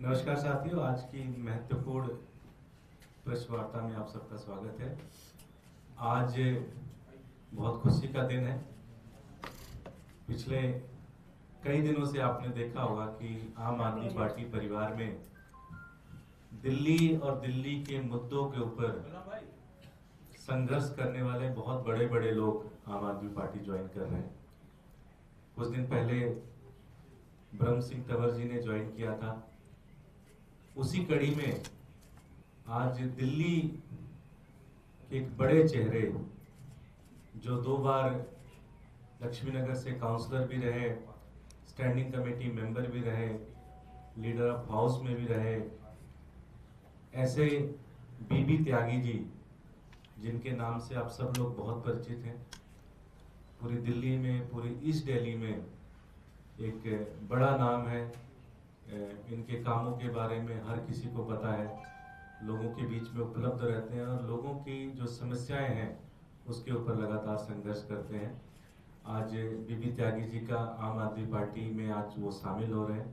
नमस्कार साथियों, आज की महत्वपूर्ण प्रेस वार्ता में आप सबका स्वागत है। आज बहुत खुशी का दिन है। पिछले कई दिनों से आपने देखा होगा कि आम आदमी पार्टी परिवार में दिल्ली और दिल्ली के मुद्दों के ऊपर संघर्ष करने वाले बहुत बड़े बड़े लोग आम आदमी पार्टी ज्वाइन कर रहे हैं। कुछ दिन पहले ब्रह्म सिंह तंवर जी ने ज्वाइन किया था। उसी कड़ी में आज दिल्ली के एक बड़े चेहरे जो 2 बार लक्ष्मीनगर से काउंसलर भी रहे, स्टैंडिंग कमेटी मेंबर भी रहे, लीडर ऑफ हाउस में भी रहे, ऐसे बीबी त्यागी जी जिनके नाम से आप सब लोग बहुत परिचित हैं। पूरी दिल्ली में, पूरी ईस्ट दिल्ली में एक बड़ा नाम है। इनके कामों के बारे में हर किसी को पता है, लोगों के बीच में उपलब्ध रहते हैं और लोगों की जो समस्याएं हैं उसके ऊपर लगातार संघर्ष करते हैं। आज बीबी त्यागी जी का आम आदमी पार्टी में आज वो शामिल हो रहे हैं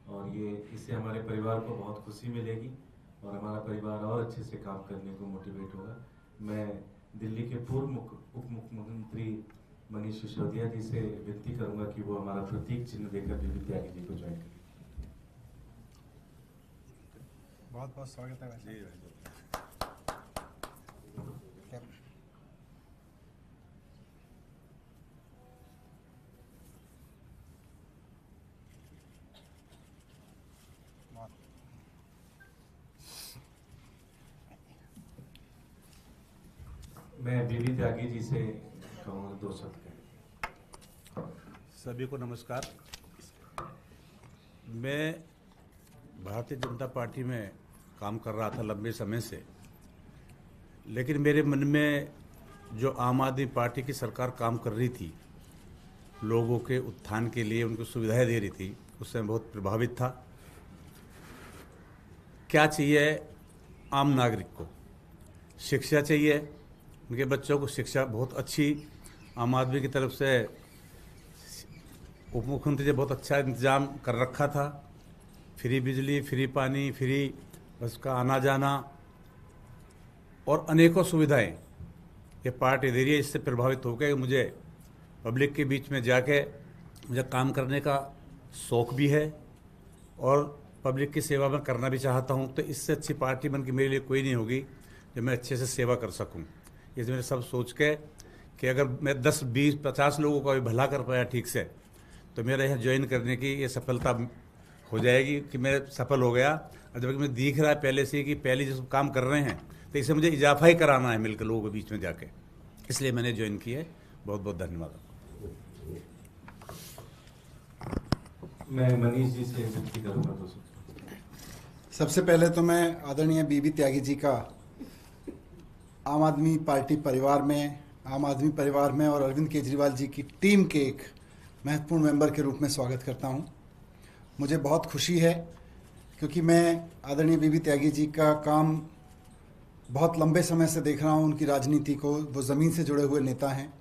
और इससे हमारे परिवार को बहुत खुशी मिलेगी और हमारा परिवार और अच्छे से काम करने को मोटिवेट होगा। मैं दिल्ली के पूर्व उप मुख्यमंत्री मनीष सिसोदिया जी से विनती करूंगा कि वो हमारा प्रतीक चिन्ह देकर बीबी त्यागी जी को ज्वाइन करें। बहुत बहुत स्वागत है वैसे। मैं बीबी त्यागी जी से कहूँगा 2 शब्द कहें। सभी को नमस्कार। मैं भारतीय जनता पार्टी में काम कर रहा था लंबे समय से, लेकिन मेरे मन में जो आम आदमी पार्टी की सरकार काम कर रही थी, लोगों के उत्थान के लिए उनको सुविधाएं दे रही थी, उससे मैं बहुत प्रभावित था। क्या चाहिए आम नागरिक को? शिक्षा चाहिए, उनके बच्चों को शिक्षा बहुत अच्छी आम आदमी की तरफ से उप मुख्यमंत्री ने बहुत अच्छा इंतजाम कर रखा था। फ्री बिजली, फ्री पानी, फ्री बस का आना जाना और अनेकों सुविधाएं ये पार्टी दे रही है। इससे प्रभावित होकर मुझे पब्लिक के बीच में जाके मुझे काम करने का शौक़ भी है और पब्लिक की सेवा में करना भी चाहता हूं। तो इससे अच्छी पार्टी बन के मेरे लिए कोई नहीं होगी जो मैं अच्छे से सेवा कर सकूं। ये मैंने सब सोच के कि अगर मैं 10, 20, 50 लोगों का भी भला कर पाया ठीक से, तो मेरा यहाँ ज्वाइन करने की ये सफलता हो जाएगी कि मैं सफल हो गया। और जबकि मुझे दिख रहा है पहले से कि पहले जो काम कर रहे हैं, तो इसे मुझे इजाफा ही कराना है मिलकर लोगों के बीच में जाके, इसलिए मैंने ज्वाइन किया है। बहुत बहुत धन्यवाद। मैं मनीष जी से विनती करूँगा 2 शब्द। सबसे पहले तो मैं आदरणीय बीबी त्यागी जी का आम आदमी पार्टी परिवार में और अरविंद केजरीवाल जी की टीम के एक महत्वपूर्ण मेंबर के रूप में स्वागत करता हूं। मुझे बहुत खुशी है क्योंकि मैं आदरणीय बीबी त्यागी जी का काम बहुत लंबे समय से देख रहा हूं, उनकी राजनीति को। वो ज़मीन से जुड़े हुए नेता हैं।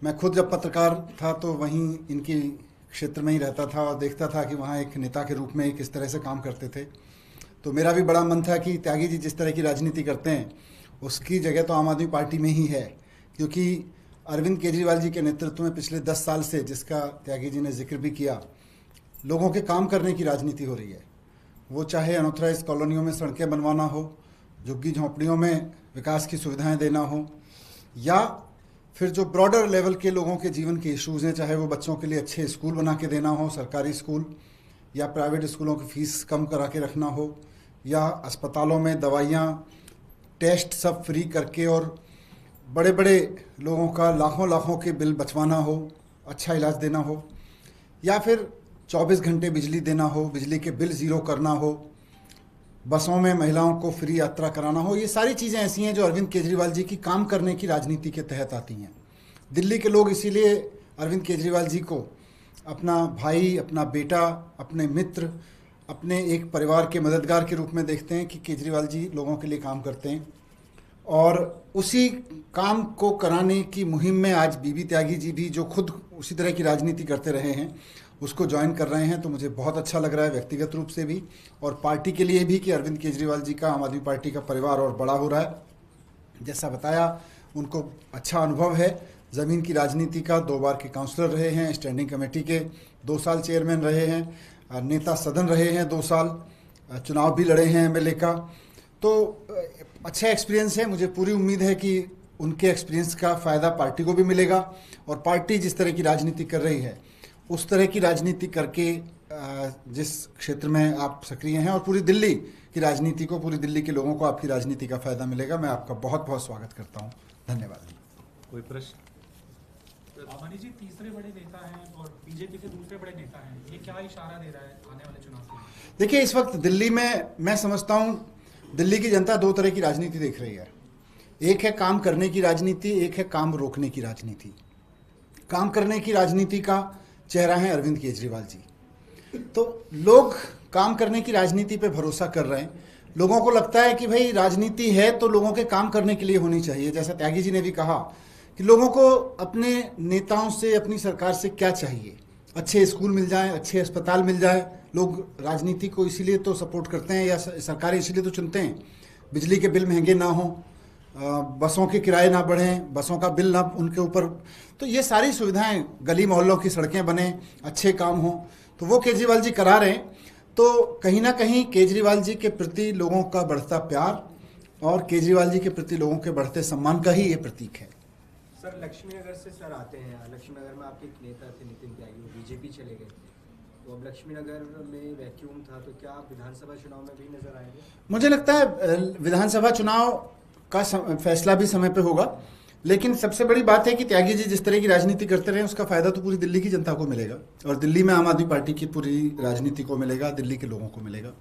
मैं खुद जब पत्रकार था तो वहीं इनकी क्षेत्र में ही रहता था और देखता था कि वहाँ एक नेता के रूप में किस तरह से काम करते थे। तो मेरा भी बड़ा मन था कि त्यागी जी जिस तरह की राजनीति करते हैं उसकी जगह तो आम आदमी पार्टी में ही है, क्योंकि अरविंद केजरीवाल जी के नेतृत्व में पिछले 10 साल से, जिसका त्यागी जी ने जिक्र भी किया, लोगों के काम करने की राजनीति हो रही है। वो चाहे अनऑथराइज कॉलोनियों में सड़कें बनवाना हो, झुग्गी झोंपड़ियों में विकास की सुविधाएं देना हो, या फिर जो ब्रॉडर लेवल के लोगों के जीवन के इश्यूज़ हैं, चाहे वो बच्चों के लिए अच्छे स्कूल बना के देना हो, सरकारी स्कूल, या प्राइवेट स्कूलों की फ़ीस कम करा के रखना हो, या अस्पतालों में दवाइयाँ, टेस्ट सब फ्री करके और बड़े बड़े लोगों का लाखों के बिल बचवाना हो, अच्छा इलाज देना हो, या फिर 24 घंटे बिजली देना हो, बिजली के बिल ज़ीरो करना हो, बसों में महिलाओं को फ्री यात्रा कराना हो। ये सारी चीज़ें ऐसी हैं जो अरविंद केजरीवाल जी की काम करने की राजनीति के तहत आती हैं। दिल्ली के लोग इसीलिए अरविंद केजरीवाल जी को अपना भाई, अपना बेटा, अपने मित्र, अपने एक परिवार के मददगार के रूप में देखते हैं कि केजरीवाल जी लोगों के लिए काम करते हैं। और उसी काम को कराने की मुहिम में आज बीबी त्यागी जी भी, जो खुद उसी तरह की राजनीति करते रहे हैं उसको ज्वाइन कर रहे हैं, तो मुझे बहुत अच्छा लग रहा है व्यक्तिगत रूप से भी और पार्टी के लिए भी कि अरविंद केजरीवाल जी का आम आदमी पार्टी का परिवार और बड़ा हो रहा है। जैसा बताया, उनको अच्छा अनुभव है ज़मीन की राजनीति का। 2 बार के काउंसलर रहे हैं, स्टैंडिंग कमेटी के 2 साल चेयरमैन रहे हैं, नेता सदन रहे हैं 2 साल, चुनाव भी लड़े हैं एमएलए का। तो अच्छा एक्सपीरियंस है। मुझे पूरी उम्मीद है कि उनके एक्सपीरियंस का फ़ायदा पार्टी को भी मिलेगा और पार्टी जिस तरह की राजनीति कर रही है उस तरह की राजनीति करके जिस क्षेत्र में आप सक्रिय हैं और पूरी दिल्ली की राजनीति को, पूरी दिल्ली के लोगों को आपकी राजनीति का फ़ायदा मिलेगा। मैं आपका बहुत बहुत स्वागत करता हूँ। धन्यवाद। कोई प्रश्न? मनीष जी, तीसरे बड़े नेता हैं और बीजेपी के दूसरे बड़े नेता हैं, ये क्या इशारा दे रहा है आने वाले चुनाव के लिए? देखिए, इस वक्त दिल्ली में मैं समझता हूँ दिल्ली की जनता 2 तरह की राजनीति देख रही है। एक है काम करने की राजनीति, एक है काम रोकने की राजनीति। काम करने की राजनीति का चेहरा है अरविंद केजरीवाल जी। तो लोग काम करने की राजनीति पे भरोसा कर रहे हैं। लोगों को लगता है कि भाई राजनीति है तो लोगों के काम करने के लिए होनी चाहिए। जैसा त्यागी जी ने भी कहा कि लोगों को अपने नेताओं से, अपनी सरकार से क्या चाहिए, अच्छे स्कूल मिल जाएं, अच्छे अस्पताल मिल जाए। लोग राजनीति को इसीलिए तो सपोर्ट करते हैं या सरकारें इसीलिए तो चुनते हैं, बिजली के बिल महंगे ना हों, बसों के किराए ना बढ़ें, बसों का बिल ना उनके ऊपर, तो ये सारी सुविधाएं, गली मोहल्लों की सड़कें बने, अच्छे काम हों, तो वो केजरीवाल जी करा रहे हैं। तो कहीं ना कहीं केजरीवाल जी के प्रति लोगों का बढ़ता प्यार और केजरीवाल जी के प्रति लोगों के बढ़ते सम्मान का ही ये प्रतीक है। सर, लक्ष्मीनगर से सर आते हैं। लक्ष्मीनगर में आपके एक नेता थे नितिन त्यागी, वो बीजेपी चले गए, तो अब लक्ष्मीनगर में वैक्यूम था, तो क्या आप विधानसभा चुनाव में भी नजर आएंगे? मुझे लगता है विधानसभा चुनाव का फैसला भी समय पे होगा, लेकिन सबसे बड़ी बात है कि त्यागी जी जिस तरह की राजनीति करते रहे उसका फायदा तो पूरी दिल्ली की जनता को मिलेगा और दिल्ली में आम आदमी पार्टी की पूरी राजनीति को मिलेगा, दिल्ली के लोगों को मिलेगा।